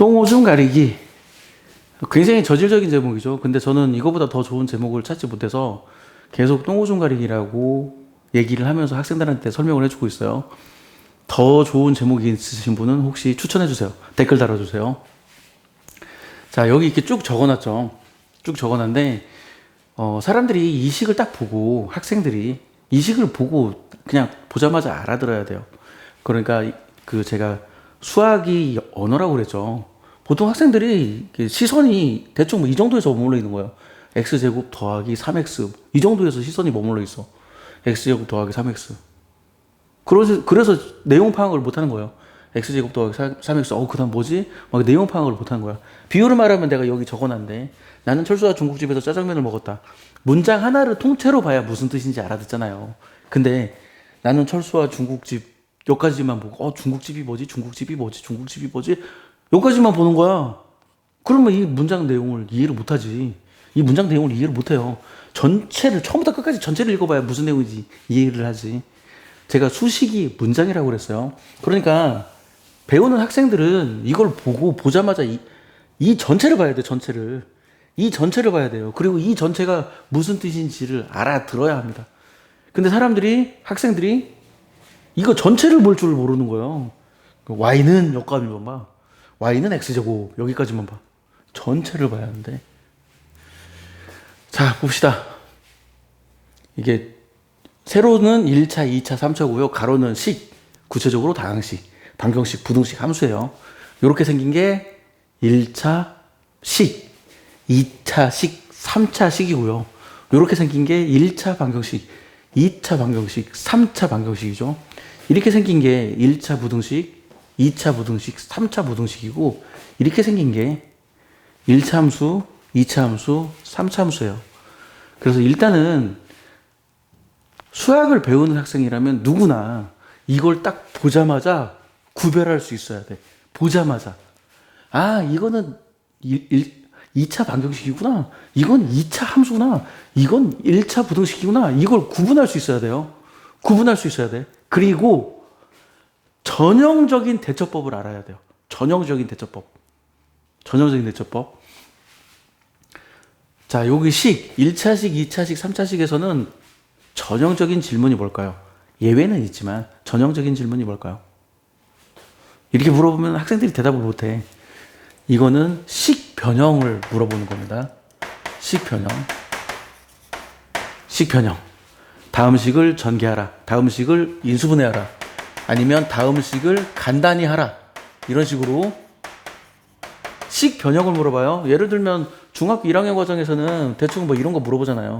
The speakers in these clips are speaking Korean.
똥오줌 가리기. 굉장히 저질적인 제목이죠. 근데 저는 이거보다 더 좋은 제목을 찾지 못해서 계속 똥오줌 가리기라고 얘기를 하면서 학생들한테 설명을 해주고 있어요. 더 좋은 제목이 있으신 분은 혹시 추천해주세요. 댓글 달아주세요. 자, 여기 이렇게 쭉 적어놨죠. 쭉 적어놨는데, 사람들이 이 식을 딱 보고, 학생들이 이 식을 보고 그냥 보자마자 알아들어야 돼요. 그러니까 제가 수학이 언어라고 그랬죠. 보통 학생들이 시선이 대충 뭐 이 정도에서 머물러 있는 거예요. x제곱 더하기 3x 이 정도에서 시선이 머물러 있어. x제곱 더하기 3x. 그래서 내용 파악을 못 하는 거예요. x제곱 더하기 3x. 그 다음 뭐지? 막 내용 파악을 못 하는 거야. 비유를 말하면 내가 여기 적어놨는데, 나는 철수와 중국집에서 짜장면을 먹었다. 문장 하나를 통째로 봐야 무슨 뜻인지 알아듣잖아요. 근데 나는 철수와 중국집 여기까지만 보고 중국집이 뭐지? 중국집이 뭐지? 중국집이 뭐지? 여기까지만 보는 거야. 그러면 이 문장 내용을 이해를 못하지. 이 문장 내용을 이해를 못해요. 전체를 처음부터 끝까지 전체를 읽어봐야 무슨 내용인지 이해를 하지. 제가 수식이 문장이라고 그랬어요. 그러니까 배우는 학생들은 이걸 보자마자 이 전체를 봐야 돼. 전체를. 이 전체를 봐야 돼요. 그리고 이 전체가 무슨 뜻인지를 알아들어야 합니다. 근데 학생들이 이거 전체를 볼 줄 모르는 거예요. y는 여기까지만 봐. y는 x제곱 여기까지만 봐. 전체를 봐야 하는데. 자, 봅시다. 이게 세로는 1차, 2차, 3차고요. 가로는 식, 구체적으로 다항식, 방정식, 부등식 함수예요. 이렇게 생긴 게 1차 식, 2차 식, 3차 식이고요. 이렇게 생긴 게 1차 방정식, 2차 방정식, 3차 방정식이죠. 이렇게 생긴 게 1차 부등식, 2차 부등식, 3차 부등식이고, 이렇게 생긴 게 1차 함수, 2차 함수, 3차 함수예요. 그래서 일단은 수학을 배우는 학생이라면 누구나 이걸 딱 보자마자 구별할 수 있어야 돼. 보자마자. 이거는 2차 방정식이구나. 이건 2차 함수구나. 이건 1차 부등식이구나. 이걸 구분할 수 있어야 돼요. 구분할 수 있어야 돼. 그리고 전형적인 대처법을 알아야 돼요. 전형적인 대처법. 전형적인 대처법. 자, 여기 식, 1차식, 2차식, 3차식에서는 전형적인 질문이 뭘까요? 예외는 있지만 전형적인 질문이 뭘까요? 이렇게 물어보면 학생들이 대답을 못해. 이거는 식 변형을 물어보는 겁니다. 식 변형. 식 변형. 다음 식을 전개하라. 다음 식을 인수분해하라. 아니면 다음 식을 간단히 하라. 이런 식으로 식 변형을 물어봐요. 예를 들면 중학교 1학년 과정에서는 대충 뭐 이런 거 물어보잖아요.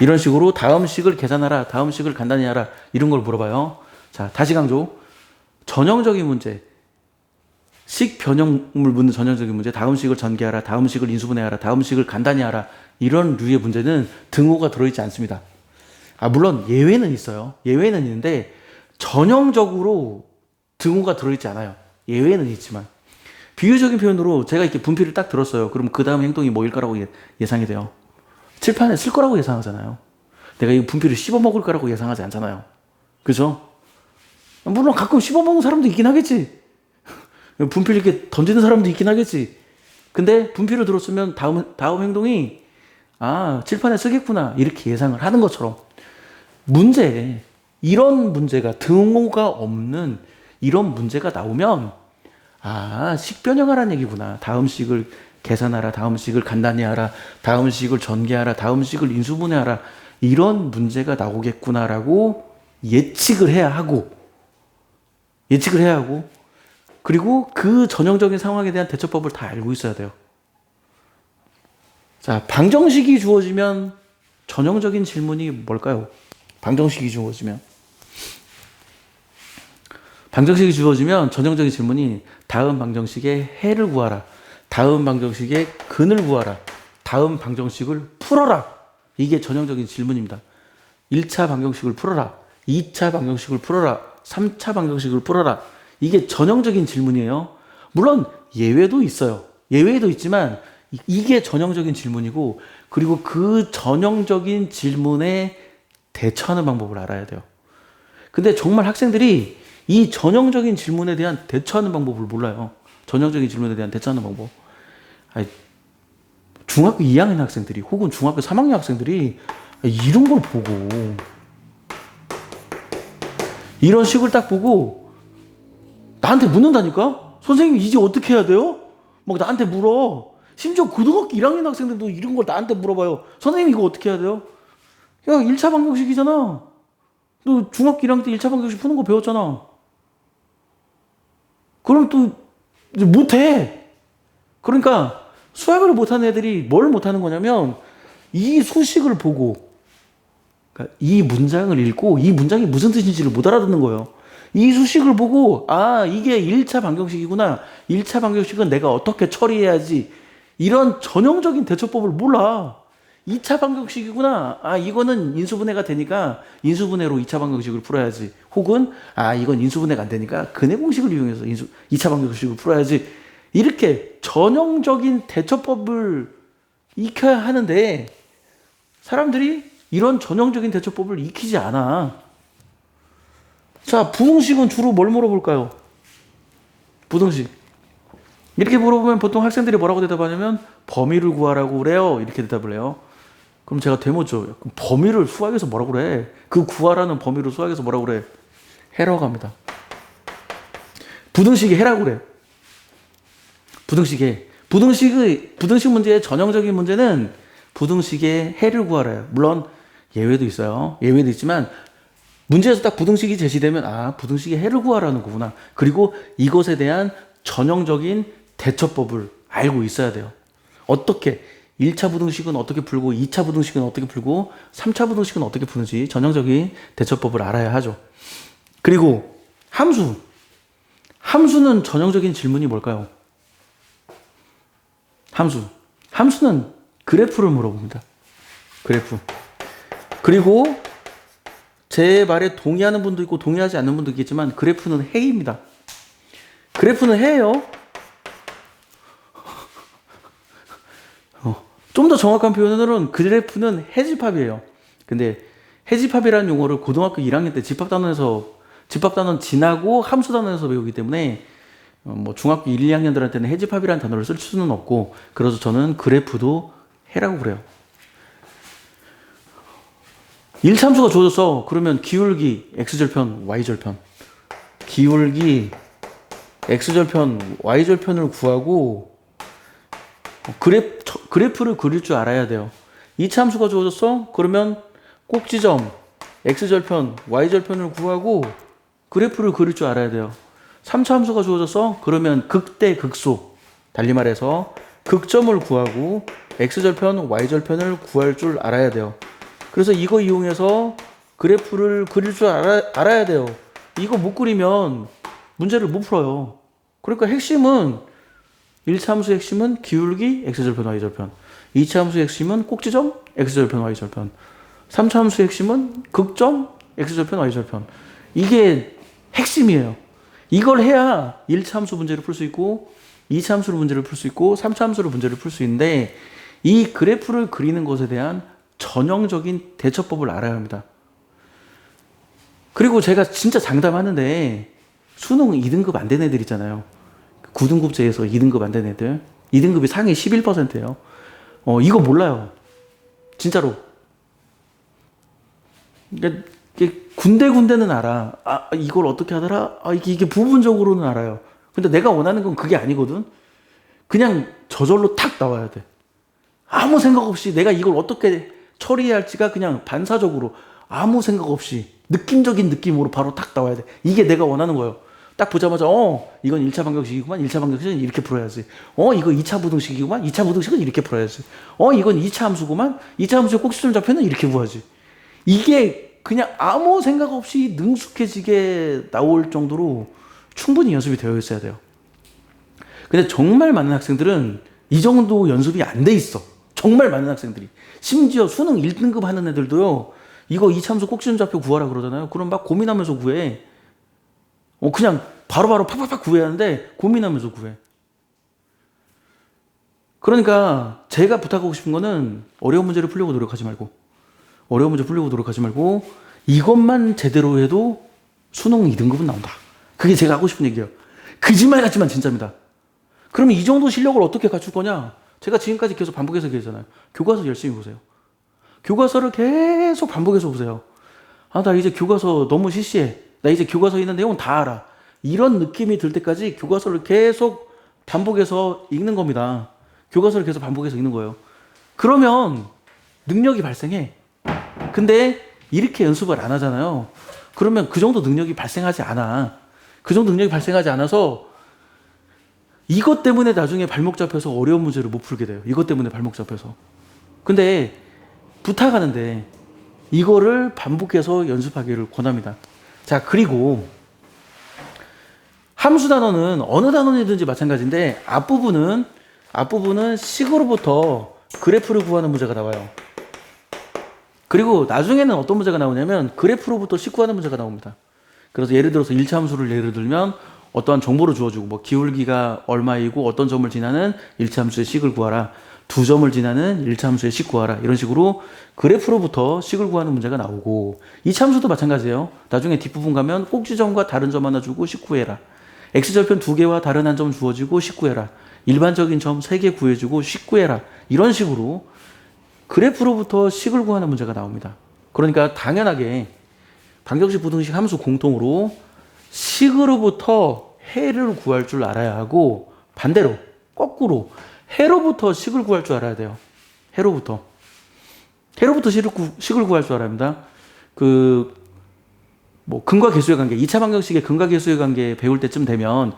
이런 식으로 다음 식을 계산하라. 다음 식을 간단히 하라. 이런 걸 물어봐요. 자, 다시 강조. 전형적인 문제. 식 변형을 묻는 전형적인 문제. 다음 식을 전개하라. 다음 식을 인수분해하라. 다음 식을 간단히 하라. 이런 류의 문제는 등호가 들어있지 않습니다. 물론 예외는 있어요. 예외는 있는데 전형적으로 등호가 들어있지 않아요. 예외는 있지만. 비유적인 표현으로 제가 이렇게 분필을 딱 들었어요. 그럼 그 다음 행동이 뭐일 거라고 예상이 돼요. 칠판에 쓸 거라고 예상하잖아요. 내가 이 분필을 씹어먹을 거라고 예상하지 않잖아요. 그죠? 물론 가끔 씹어먹는 사람도 있긴 하겠지. 분필 이렇게 던지는 사람도 있긴 하겠지. 근데 분필을 들었으면 다음 행동이 칠판에 쓰겠구나 이렇게 예상을 하는 것처럼 이런 문제가 등호가 없는 이런 문제가 나오면 식변형하라는 얘기구나. 다음 식을 계산하라. 다음 식을 간단히 하라. 다음 식을 전개하라. 다음 식을 인수분해하라. 이런 문제가 나오겠구나라고 예측을 해야 하고 그리고 그 전형적인 상황에 대한 대처법을 다 알고 있어야 돼요. 자, 방정식이 주어지면 전형적인 질문이 뭘까요? 방정식이 주어지면 전형적인 질문이 다음 방정식의 해를 구하라. 다음 방정식의 근을 구하라. 다음 방정식을 풀어라. 이게 전형적인 질문입니다. 1차 방정식을 풀어라. 2차 방정식을 풀어라. 3차 방정식을 풀어라. 이게 전형적인 질문이에요. 물론 예외도 있어요. 예외도 있지만 이게 전형적인 질문이고, 그리고 그 전형적인 질문에 대처하는 방법을 알아야 돼요. 근데 정말 학생들이 이 전형적인 질문에 대한 대처하는 방법을 몰라요. 전형적인 질문에 대한 대처하는 방법. 아니, 중학교 2학년 학생들이 혹은 중학교 3학년 학생들이 이런 걸 보고 이런 식을 딱 보고 나한테 묻는다니까? 선생님 이제 어떻게 해야 돼요? 막 나한테 물어. 심지어 고등학교 1학년 학생들도 이런 걸 나한테 물어봐요. 선생님 이거 어떻게 해야 돼요? 야, 1차 방정식이잖아. 너 중학교 1학년 때 1차 방정식 푸는 거 배웠잖아. 그럼 또 이제 못해. 그러니까 수학을 못하는 애들이 뭘 못하는 거냐면 이 수식을 보고 그러니까 이 문장을 읽고 이 문장이 무슨 뜻인지를 못 알아듣는 거예요. 이 수식을 보고 아 이게 1차 방정식이구나. 1차 방정식은 내가 어떻게 처리해야지. 이런 전형적인 대처법을 몰라. 2차 방정식이구나. 아 이거는 인수분해가 되니까 인수분해로 2차 방정식을 풀어야지. 혹은 아 이건 인수분해가 안 되니까 근해 공식을 이용해서 2차 방정식을 풀어야지. 이렇게 전형적인 대처법을 익혀야 하는데 사람들이 이런 전형적인 대처법을 익히지 않아. 자, 부등식은 주로 뭘 물어볼까요? 부등식. 이렇게 물어보면 보통 학생들이 뭐라고 대답하냐면 범위를 구하라고 그래요. 이렇게 대답을 해요. 그럼 제가 되묻죠. 범위를 수학에서 뭐라고 그래? 그 구하라는 범위를 수학에서 뭐라고 그래? 해라고 합니다. 부등식이 해라고 그래. 부등식에. 부등식 문제의 전형적인 문제는 부등식의 해를 구하라요. 물론 예외도 있어요. 예외도 있지만 문제에서 딱 부등식이 제시되면 아 부등식의 해를 구하라는 거구나. 그리고 이것에 대한 전형적인 대처법을 알고 있어야 돼요. 어떻게 1차 부등식은 어떻게 풀고 2차 부등식은 어떻게 풀고 3차 부등식은 어떻게 푸는지 전형적인 대처법을 알아야 하죠. 그리고 함수는 전형적인 질문이 뭘까요? 함수는 그래프를 물어봅니다. 그래프. 그리고 제 말에 동의하는 분도 있고 동의하지 않는 분도 있겠지만 그래프는 해입니다. 그래프는 해예요. 좀 더 정확한 표현으로는 그래프는 해집합이에요. 근데 해집합이라는 용어를 고등학교 1학년 때 집합단원 지나고 함수 단원에서 배우기 때문에 뭐 중학교 1, 2학년들한테는 해집합이라는 단어를 쓸 수는 없고 그래서 저는 그래프도 해라고 그래요. 1참수가 주어졌어. 그러면 기울기 x절편, y절편. 기울기 x절편, y절편을 구하고 그래프를 그릴 줄 알아야 돼요. 2참수가 주어졌어. 그러면 꼭지점 x절편, y절편을 구하고 그래프를 그릴 줄 알아야 돼요. 3차 함수가 주어졌어. 그러면 극대 극소. 달리 말해서 극점을 구하고 x절편, y절편을 구할 줄 알아야 돼요. 그래서 이거 이용해서 그래프를 그릴 줄 알아야 돼요. 이거 못 그리면 문제를 못 풀어요. 그러니까 핵심은 1차 함수의 핵심은 기울기 x절편, y절편. 2차 함수의 핵심은 꼭지점 x절편, y절편. 3차 함수의 핵심은 극점 x절편, y절편. 이게 핵심이에요. 이걸 해야 1차 함수 문제를 풀 수 있고 2차 함수로 문제를 풀 수 있고 3차 함수로 문제를 풀 수 있는데 이 그래프를 그리는 것에 대한 전형적인 대처법을 알아야 합니다. 그리고 제가 진짜 장담하는데 수능 2등급 안 된 애들 있잖아요. 9등급제에서 2등급 안 된 애들. 2등급이 상위 11%예요. 이거 몰라요. 진짜로. 그러니까 군데군데는 알아. 아, 이걸 어떻게 하더라? 아, 이게 부분적으로는 알아요. 근데 내가 원하는 건 그게 아니거든? 그냥 저절로 탁 나와야 돼. 아무 생각 없이 내가 이걸 어떻게 처리해야 할지가 그냥 반사적으로 아무 생각 없이 느낌적인 느낌으로 바로 탁 나와야 돼. 이게 내가 원하는 거예요. 딱 보자마자 이건 1차 방정식이구만. 1차 방정식은 이렇게 풀어야지. 이거 2차 부등식이구만. 2차 부등식은 이렇게 풀어야지. 이건 2차 함수구만. 2차 함수의 꼭지점 좌표는 이렇게 구하지. 이게 그냥 아무 생각 없이 능숙해지게 나올 정도로 충분히 연습이 되어 있어야 돼요. 근데 정말 많은 학생들은 이 정도 연습이 안 돼 있어. 정말 많은 학생들이. 심지어 수능 1등급 하는 애들도요. 이거 2참수 꼭지점 좌표 구하라 그러잖아요. 그럼 막 고민하면서 구해. 그냥 바로바로 팍팍팍 구해야 하는데 고민하면서 구해. 그러니까 제가 부탁하고 싶은 거는 어려운 문제를 풀려고 노력하지 말고 이것만 제대로 해도 수능 2등급은 나온다. 그게 제가 하고 싶은 얘기예요. 거짓말 같지만 진짜입니다. 그러면 이 정도 실력을 어떻게 갖출 거냐? 제가 지금까지 계속 반복해서 얘기했잖아요. 교과서 열심히 보세요. 교과서를 계속 반복해서 보세요. 아, 나 이제 교과서 너무 시시해. 나 이제 교과서에 있는 내용 다 알아. 이런 느낌이 들 때까지 교과서를 계속 반복해서 읽는 겁니다. 교과서를 계속 반복해서 읽는 거예요. 그러면 능력이 발생해. 근데 이렇게 연습을 안 하잖아요. 그러면 그 정도 능력이 발생하지 않아. 그 정도 능력이 발생하지 않아서 이것 때문에 나중에 발목 잡혀서 어려운 문제를 못 풀게 돼요. 이것 때문에 발목 잡혀서. 근데 부탁하는데 이거를 반복해서 연습하기를 권합니다. 자, 그리고 함수 단어는 어느 단어이든지 마찬가지인데 앞부분은 식으로부터 그래프를 구하는 문제가 나와요. 그리고 나중에는 어떤 문제가 나오냐면 그래프로부터 식 구하는 문제가 나옵니다. 그래서 예를 들어서 1차 함수를 예를 들면 어떠한 정보를 주어주고 뭐 기울기가 얼마이고 어떤 점을 지나는 1차 함수의 식을 구하라. 2점을 지나는 1차 함수의 식 구하라. 이런 식으로 그래프로부터 식을 구하는 문제가 나오고 2차 함수도 마찬가지예요. 나중에 뒷부분 가면 꼭지점과 다른 점 하나 주고 식 구해라. x절편 2개와 다른 한 점 주어지고 식 구해라. 일반적인 점 3개 구해주고 식 구해라. 이런 식으로 그래프로부터 식을 구하는 문제가 나옵니다. 그러니까 당연하게 방정식, 부등식, 함수 공통으로 식으로부터 해를 구할 줄 알아야 하고 반대로 거꾸로 해로부터 식을 구할 줄 알아야 돼요. 해로부터 식을 구할 줄 알아야 합니다. 뭐 근과 계수의 관계, 2차 방정식의 근과 계수의 관계 배울 때쯤 되면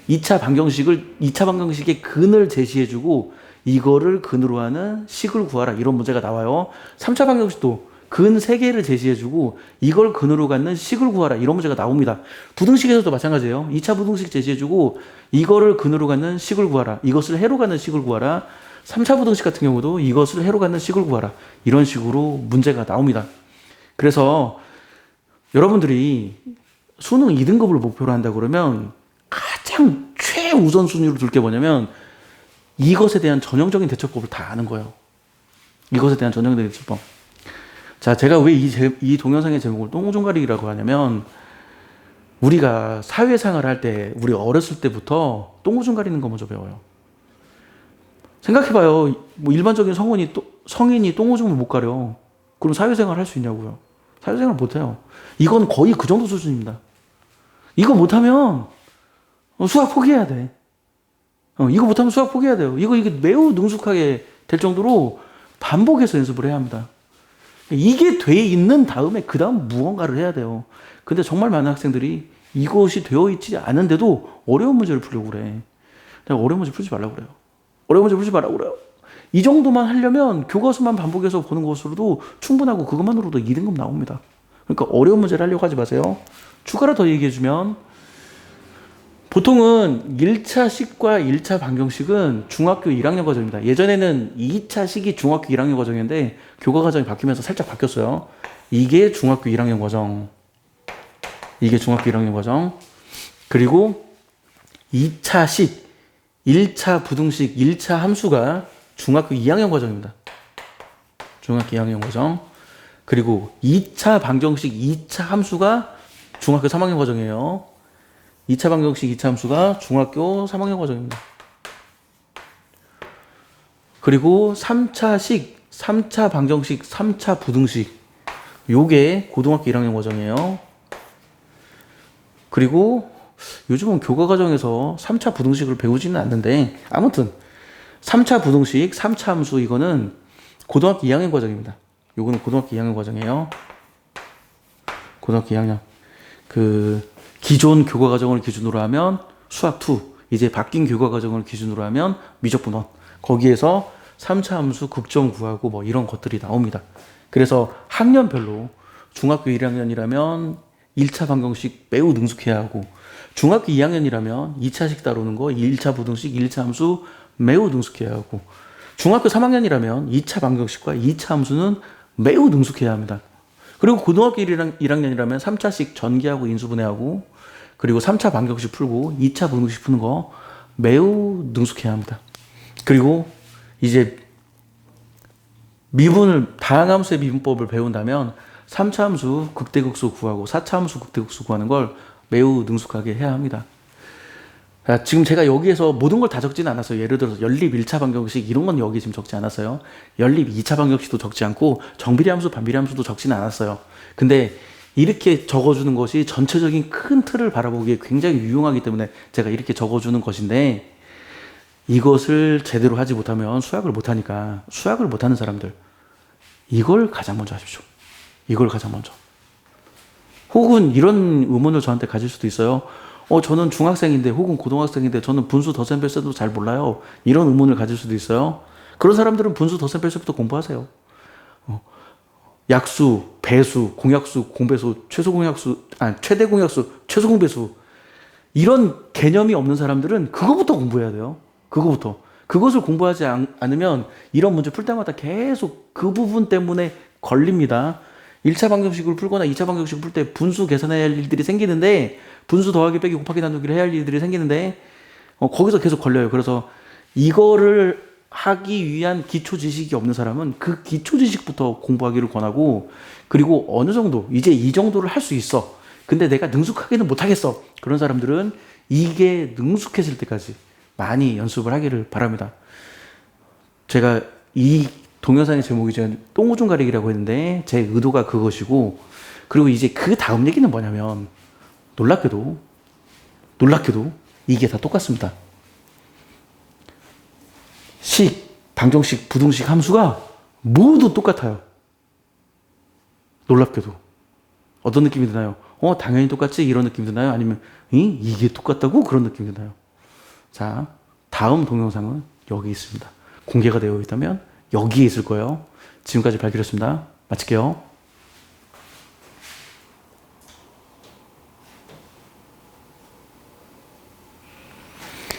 2차 방정식의 근을 제시해주고 이거를 근으로 하는 식을 구하라 이런 문제가 나와요. 3차 방정식도 근 3개를 제시해주고 이걸 근으로 갖는 식을 구하라 이런 문제가 나옵니다. 부등식에서도 마찬가지예요. 2차 부등식 제시해주고 이거를 근으로 갖는 식을 구하라. 이것을 해로 갖는 식을 구하라. 3차 부등식 같은 경우도 이것을 해로 갖는 식을 구하라. 이런 식으로 문제가 나옵니다. 그래서 여러분들이 수능 2등급을 목표로 한다 그러면 가장 최우선순위로 둘 게 뭐냐면 이것에 대한 전형적인 대처법을 다 아는 거예요. 이것에 대한 전형적인 대처법. 자, 제가 왜 이 동영상의 제목을 똥오줌가리기라고 하냐면 우리가 사회생활 할 때 우리 어렸을 때부터 똥오줌 가리는 거 먼저 배워요. 생각해봐요. 뭐 일반적인 성인이 똥오줌을 못 가려. 그럼 사회생활 할 수 있냐고요. 사회생활 못해요. 이건 거의 그 정도 수준입니다. 이거 못하면 수학 포기해야 돼. 이거 못하면 수학 포기해야 돼요. 이게 매우 능숙하게 될 정도로 반복해서 연습을 해야 합니다. 이게 돼 있는 다음에 그 다음 무언가를 해야 돼요. 근데 정말 많은 학생들이 이것이 되어 있지 않은데도 어려운 문제를 풀려고 그래. 내가 어려운 문제 풀지 말라고 그래요. 어려운 문제 풀지 말라고 그래요. 이 정도만 하려면 교과서만 반복해서 보는 것으로도 충분하고 그것만으로도 2등급 나옵니다. 그러니까 어려운 문제를 하려고 하지 마세요. 추가로 더 얘기해주면 보통은 1차 식과 1차 방정식은 중학교 1학년 과정입니다. 예전에는 2차 식이 중학교 1학년 과정인데 교과 과정이 바뀌면서 살짝 바뀌었어요. 이게 중학교 1학년 과정. 이게 중학교 1학년 과정. 그리고 2차 식, 1차 부등식, 1차 함수가 중학교 2학년 과정입니다. 중학교 2학년 과정. 그리고 2차 방정식, 2차 함수가 중학교 3학년 과정이에요. 2차 방정식, 2차 함수가 중학교 3학년 과정입니다. 그리고 3차 식, 3차 방정식, 3차 부등식 요게 고등학교 1학년 과정이에요. 그리고 요즘은 교과 과정에서 3차 부등식을 배우지는 않는데 아무튼 3차 부등식, 3차 함수 이거는 고등학교 2학년 과정입니다. 요거는 고등학교 2학년 과정이에요. 고등학교 2학년. 기존 교과 과정을 기준으로 하면 수학 2, 이제 바뀐 교과 과정을 기준으로 하면 미적분원. 거기에서 3차 함수 극점 구하고 뭐 이런 것들이 나옵니다. 그래서 학년별로 중학교 1학년이라면 1차 방정식 매우 능숙해야 하고 중학교 2학년이라면 2차식 다루는 거 1차 부등식, 1차 함수 매우 능숙해야 하고 중학교 3학년이라면 2차 방정식과 2차 함수는 매우 능숙해야 합니다. 그리고 고등학교 1학년이라면 3차식 전기하고 인수분해하고 그리고 3차 방정식 풀고 2차 부등식 푸는 거 매우 능숙해야 합니다. 그리고 이제 다항함수의 미분법을 배운다면 3차 함수 극대극소 구하고 4차 함수 극대극소 구하는 걸 매우 능숙하게 해야 합니다. 자, 지금 제가 여기에서 모든 걸 다 적지는 않았어요. 예를 들어서 연립 1차 방정식 이런 건 여기 지금 적지 않았어요. 연립 2차 방정식도 적지 않고 정비례 함수, 반비례 함수도 적지는 않았어요. 근데 이렇게 적어주는 것이 전체적인 큰 틀을 바라보기에 굉장히 유용하기 때문에 제가 이렇게 적어주는 것인데, 이것을 제대로 하지 못하면 수학을 못하니까, 수학을 못하는 사람들 이걸 가장 먼저 하십시오. 이걸 가장 먼저. 혹은 이런 의문을 저한테 가질 수도 있어요. 저는 중학생인데 혹은 고등학생인데 저는 분수 덧셈 뺄셈도 잘 몰라요. 이런 의문을 가질 수도 있어요. 그런 사람들은 분수 덧셈 뺄셈부터 공부하세요. 약수, 배수, 공약수, 공배수, 최소 공약수, 아니 최대 공약수, 최소 공배수, 이런 개념이 없는 사람들은 그거부터 공부해야 돼요. 그거부터. 그것을 공부하지 않으면 이런 문제 풀 때마다 계속 그 부분 때문에 걸립니다. 1차 방정식을 풀거나 2차 방정식을 풀 때 분수 계산해야 할 일들이 생기는데, 분수 더하기 빼기 곱하기 나누기를 해야 할 일들이 생기는데, 거기서 계속 걸려요. 그래서 이거를 하기 위한 기초 지식이 없는 사람은 그 기초 지식부터 공부하기를 권하고, 그리고 어느 정도 이제 이 정도를 할 수 있어. 근데 내가 능숙하게는 못하겠어. 그런 사람들은 이게 능숙해질 때까지 많이 연습을 하기를 바랍니다. 제가 이 동영상의 제목이 제가 똥오줌 가리기라고 했는데 제 의도가 그것이고, 그리고 이제 그 다음 얘기는 뭐냐면 놀랍게도 이게 다 똑같습니다. 식, 방정식, 부등식, 함수가 모두 똑같아요. 놀랍게도. 어떤 느낌이 드나요? 당연히 똑같지? 이런 느낌이 드나요? 아니면 이게 똑같다고? 그런 느낌이 드나요? 자, 다음 동영상은 여기 있습니다. 공개가 되어 있다면 여기에 있을 거예요. 지금까지 발길이었습니다. 마칠게요.